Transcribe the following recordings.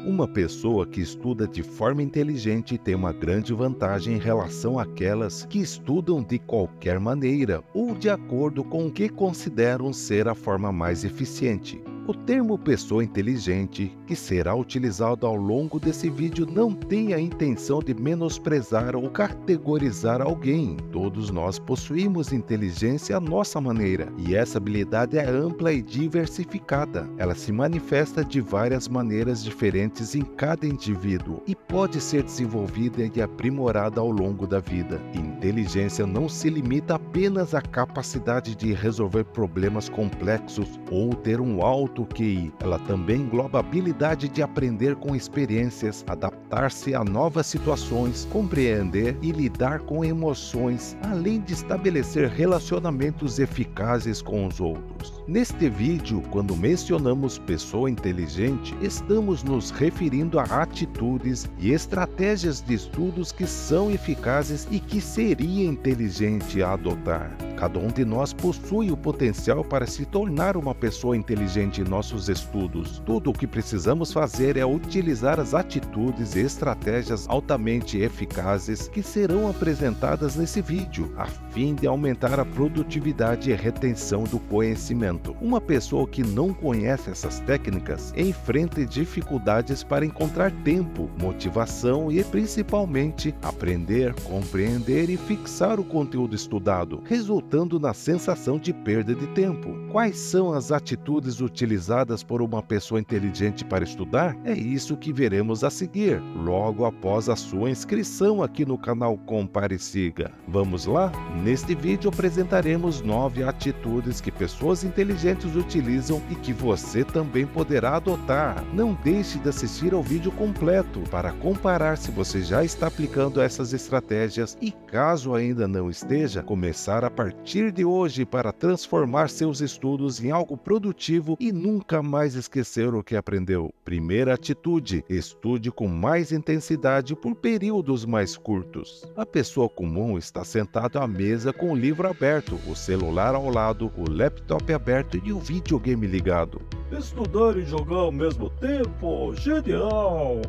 Uma pessoa que estuda de forma inteligente tem uma grande vantagem em relação àquelas que estudam de qualquer maneira ou de acordo com o que consideram ser a forma mais eficiente. O termo pessoa inteligente, que será utilizado ao longo desse vídeo, não tem a intenção de menosprezar ou categorizar alguém. Todos nós possuímos inteligência à nossa maneira, e essa habilidade é ampla e diversificada. Ela se manifesta de várias maneiras diferentes em cada indivíduo e pode ser desenvolvida e aprimorada ao longo da vida. Inteligência não se limita apenas à capacidade de resolver problemas complexos ou ter um alto QI. Ela também engloba a habilidade de aprender com experiências, adaptar-se a novas situações, compreender e lidar com emoções, além de estabelecer relacionamentos eficazes com os outros. Neste vídeo, quando mencionamos pessoa inteligente, estamos nos referindo a atitudes e estratégias de estudos que são eficazes e que seria inteligente adotar. Cada um de nós possui o potencial para se tornar uma pessoa inteligente em nossos estudos. Tudo o que precisamos fazer é utilizar as atitudes e estratégias altamente eficazes que serão apresentadas nesse vídeo, a fim de aumentar a produtividade e retenção do conhecimento. Uma pessoa que não conhece essas técnicas enfrenta dificuldades para encontrar tempo, motivação e, principalmente, aprender, compreender e fixar o conteúdo estudado, resultando na sensação de perda de tempo. Quais são as atitudes utilizadas por uma pessoa inteligente para estudar? É isso que veremos a seguir, logo após a sua inscrição aqui no canal Compare e Siga. Vamos lá? Neste vídeo apresentaremos 9 atitudes que pessoas inteligentes utilizam e que você também poderá adotar. Não deixe de assistir ao vídeo completo para comparar se você já está aplicando essas estratégias e, caso ainda não esteja, começar a partir de hoje para transformar seus estudos em algo produtivo e nunca mais esquecer o que aprendeu. Primeira atitude: estude com mais intensidade por períodos mais curtos. A pessoa comum está sentada à mesa com o livro aberto, o celular ao lado, o laptop aberto e o videogame ligado. Estudar e jogar ao mesmo tempo? Genial!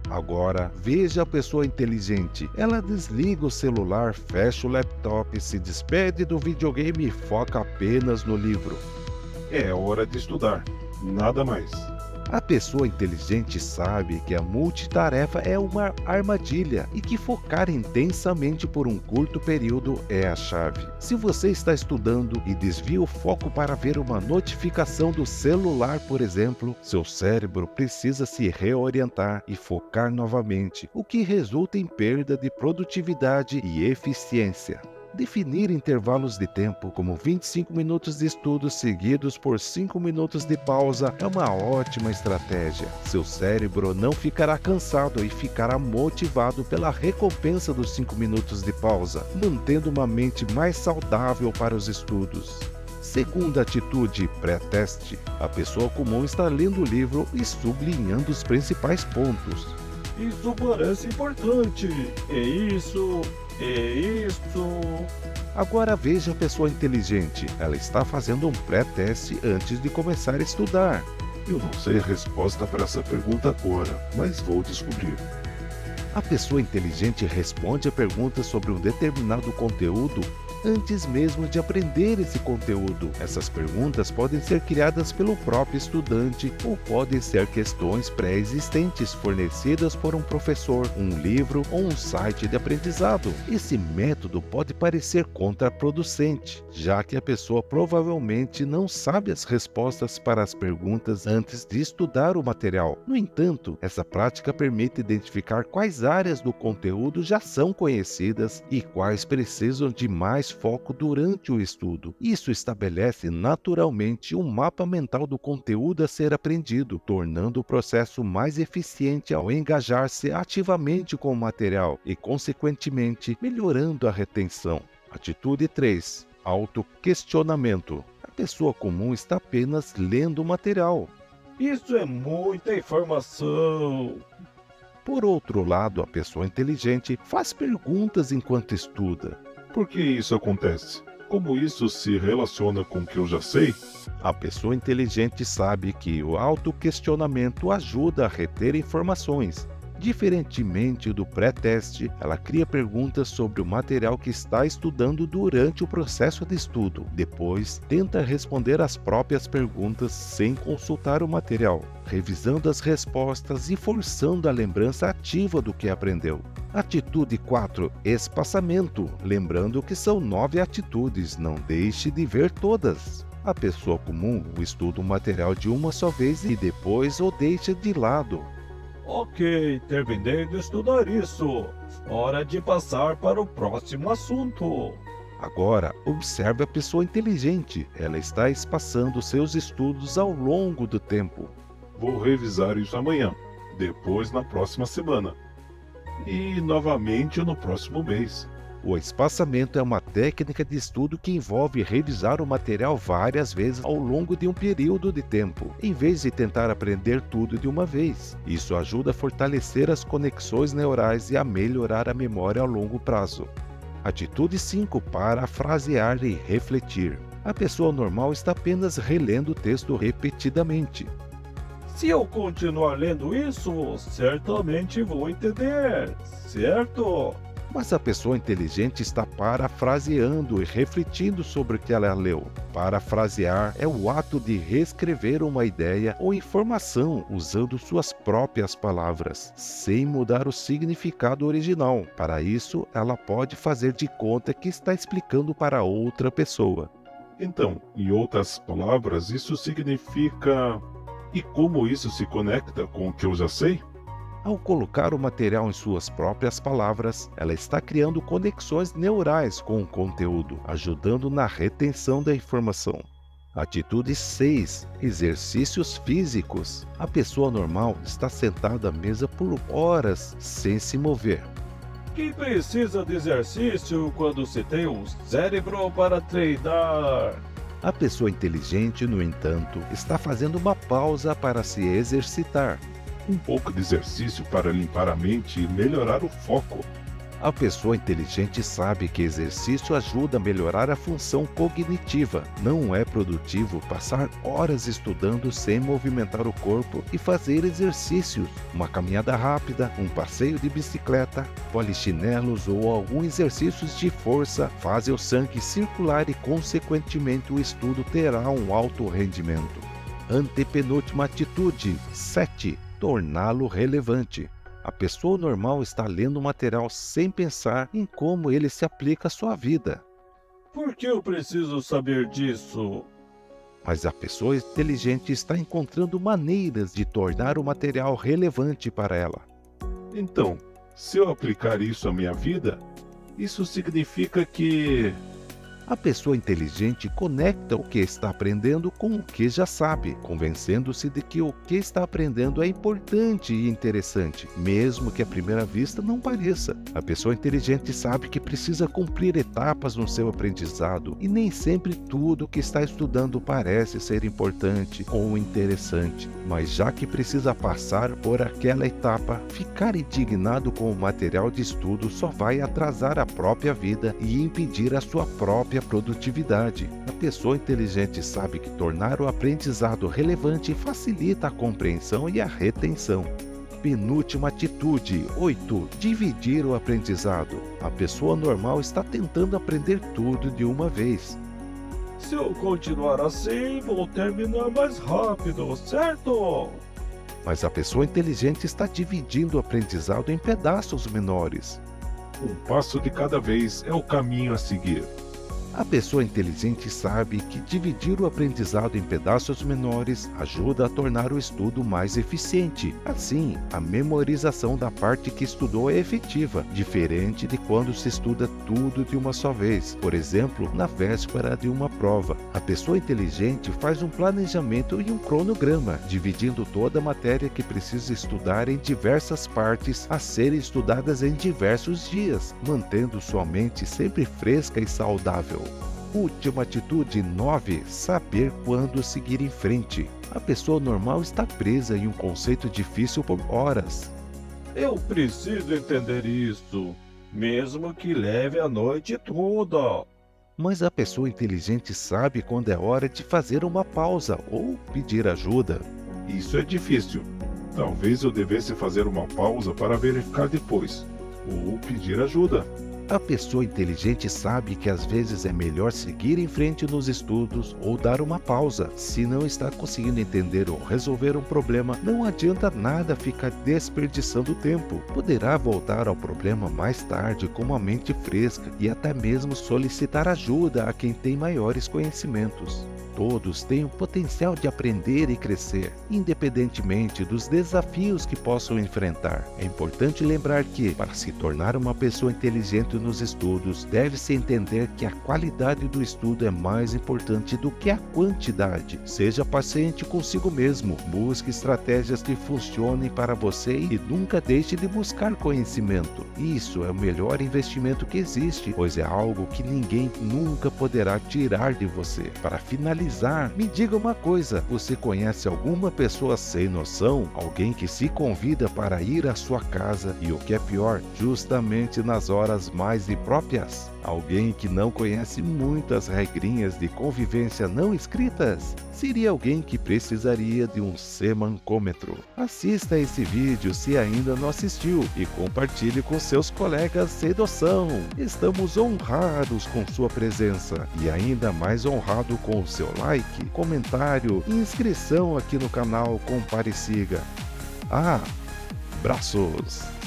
Agora, veja a pessoa inteligente. Ela desliga o celular, fecha o laptop, se despede do videogame e foca apenas no livro. É hora de estudar, nada mais. A pessoa inteligente sabe que a multitarefa é uma armadilha e que focar intensamente por um curto período é a chave. Se você está estudando e desvia o foco para ver uma notificação do celular, por exemplo, seu cérebro precisa se reorientar e focar novamente, o que resulta em perda de produtividade e eficiência. Definir intervalos de tempo, como 25 minutos de estudo seguidos por 5 minutos de pausa, é uma ótima estratégia. Seu cérebro não ficará cansado e ficará motivado pela recompensa dos 5 minutos de pausa, mantendo uma mente mais saudável para os estudos. Segunda atitude, pré-teste. A pessoa comum está lendo o livro e sublinhando os principais pontos. Isso parece importante. É isso. Agora veja a pessoa inteligente. Ela está fazendo um pré-teste antes de começar a estudar. Eu não sei a resposta para essa pergunta agora, mas vou descobrir. A pessoa inteligente responde a perguntas sobre um determinado conteúdo antes mesmo de aprender esse conteúdo. Essas perguntas podem ser criadas pelo próprio estudante ou podem ser questões pré-existentes fornecidas por um professor, um livro ou um site de aprendizado. Esse método pode parecer contraproducente, já que a pessoa provavelmente não sabe as respostas para as perguntas antes de estudar o material. No entanto, essa prática permite identificar quais áreas do conteúdo já são conhecidas e quais precisam de mais foco durante o estudo. Isso estabelece naturalmente um mapa mental do conteúdo a ser aprendido, tornando o processo mais eficiente ao engajar-se ativamente com o material e, consequentemente, melhorando a retenção. Atitude 3. Autoquestionamento. A pessoa comum está apenas lendo o material. Isso é muita informação. Por outro lado, a pessoa inteligente faz perguntas enquanto estuda. Por que isso acontece? como isso se relaciona com o que eu já sei? A pessoa inteligente sabe que o autoquestionamento ajuda a reter informações. Diferentemente do pré-teste, ela cria perguntas sobre o material que está estudando durante o processo de estudo. Depois, tenta responder as próprias perguntas sem consultar o material, revisando as respostas e forçando a lembrança ativa do que aprendeu. Atitude 4. Espaçamento. Lembrando que são 9 atitudes, não deixe de ver todas. A pessoa comum estuda o material de uma só vez e depois o deixa de lado. Ok, terminei de estudar isso. Hora de passar para o próximo assunto. Agora, observe a pessoa inteligente. Ela está espaçando seus estudos ao longo do tempo. Vou revisar isso amanhã, depois na próxima semana e novamente no próximo mês. O espaçamento é uma técnica de estudo que envolve revisar o material várias vezes ao longo de um período de tempo, em vez de tentar aprender tudo de uma vez. Isso ajuda a fortalecer as conexões neurais e a melhorar a memória a longo prazo. Atitude 5. Parafrasear e refletir. A pessoa normal está apenas relendo o texto repetidamente. Se eu continuar lendo isso, certamente vou entender, certo? Mas a pessoa inteligente está parafraseando e refletindo sobre o que ela leu. Parafrasear é o ato de reescrever uma ideia ou informação usando suas próprias palavras, sem mudar o significado original. Para isso, ela pode fazer de conta que está explicando para outra pessoa. Então, em outras palavras, isso significa... E como isso se conecta com o que eu já sei? Ao colocar o material em suas próprias palavras, ela está criando conexões neurais com o conteúdo, ajudando na retenção da informação. Atitude 6. Exercícios físicos. A pessoa normal está sentada à mesa por horas sem se mover. Quem precisa de exercício quando se tem um cérebro para treinar? A pessoa inteligente, no entanto, está fazendo uma pausa para se exercitar. Um pouco de exercício para limpar a mente e melhorar o foco. A pessoa inteligente sabe que exercício ajuda a melhorar a função cognitiva. Não é produtivo passar horas estudando sem movimentar o corpo e fazer exercícios. Uma caminhada rápida, um passeio de bicicleta, polichinelos ou algum exercícios de força fazem o sangue circular e, consequentemente, o estudo terá um alto rendimento. Antepenúltima atitude, 7. Torná-lo relevante. A pessoa normal está lendo o material sem pensar em como ele se aplica à sua vida. Por que eu preciso saber disso? Mas a pessoa inteligente está encontrando maneiras de tornar o material relevante para ela. Então, se eu aplicar isso à minha vida, isso significa que... A pessoa inteligente conecta o que está aprendendo com o que já sabe, convencendo-se de que o que está aprendendo é importante e interessante, mesmo que à primeira vista não pareça. A pessoa inteligente sabe que precisa cumprir etapas no seu aprendizado e nem sempre tudo o que está estudando parece ser importante ou interessante, mas já que precisa passar por aquela etapa, ficar indignado com o material de estudo só vai atrasar a própria vida e impedir a sua própria produtividade. A pessoa inteligente sabe que tornar o aprendizado relevante facilita a compreensão e a retenção. Penúltima atitude, 8. Dividir o aprendizado. A pessoa normal está tentando aprender tudo de uma vez. Se eu continuar assim, vou terminar mais rápido, certo? Mas a pessoa inteligente está dividindo o aprendizado em pedaços menores. Um passo de cada vez é o caminho a seguir. A pessoa inteligente sabe que dividir o aprendizado em pedaços menores ajuda a tornar o estudo mais eficiente. Assim, a memorização da parte que estudou é efetiva, diferente de quando se estuda tudo de uma só vez, por exemplo, na véspera de uma prova. A pessoa inteligente faz um planejamento e um cronograma, dividindo toda a matéria que precisa estudar em diversas partes a serem estudadas em diversos dias, mantendo sua mente sempre fresca e saudável. Última atitude, 9. Saber quando seguir em frente. A pessoa normal está presa em um conceito difícil por horas. Eu preciso entender isso, mesmo que leve a noite toda. Mas a pessoa inteligente sabe quando é hora de fazer uma pausa ou pedir ajuda. Isso é difícil. Talvez eu devesse fazer uma pausa para verificar depois, ou pedir ajuda. A pessoa inteligente sabe que às vezes é melhor seguir em frente nos estudos ou dar uma pausa. Se não está conseguindo entender ou resolver um problema, não adianta nada ficar desperdiçando tempo. Poderá voltar ao problema mais tarde com uma mente fresca e até mesmo solicitar ajuda a quem tem maiores conhecimentos. Todos têm o potencial de aprender e crescer, independentemente dos desafios que possam enfrentar. É importante lembrar que, para se tornar uma pessoa inteligente nos estudos, deve-se entender que a qualidade do estudo é mais importante do que a quantidade. Seja paciente consigo mesmo, busque estratégias que funcionem para você e nunca deixe de buscar conhecimento. Isso é o melhor investimento que existe, pois é algo que ninguém nunca poderá tirar de você. Para finalizar, me diga uma coisa, você conhece alguma pessoa sem noção? Alguém que se convida para ir à sua casa e, o que é pior, justamente nas horas mais impróprias? Alguém que não conhece muitas regrinhas de convivência não escritas? Seria alguém que precisaria de um semancômetro. Assista esse vídeo se ainda não assistiu e compartilhe com seus colegas sem noção. Estamos honrados com sua presença e ainda mais honrado com o seu like, comentário e inscrição aqui no canal Compare e Siga. Abraços!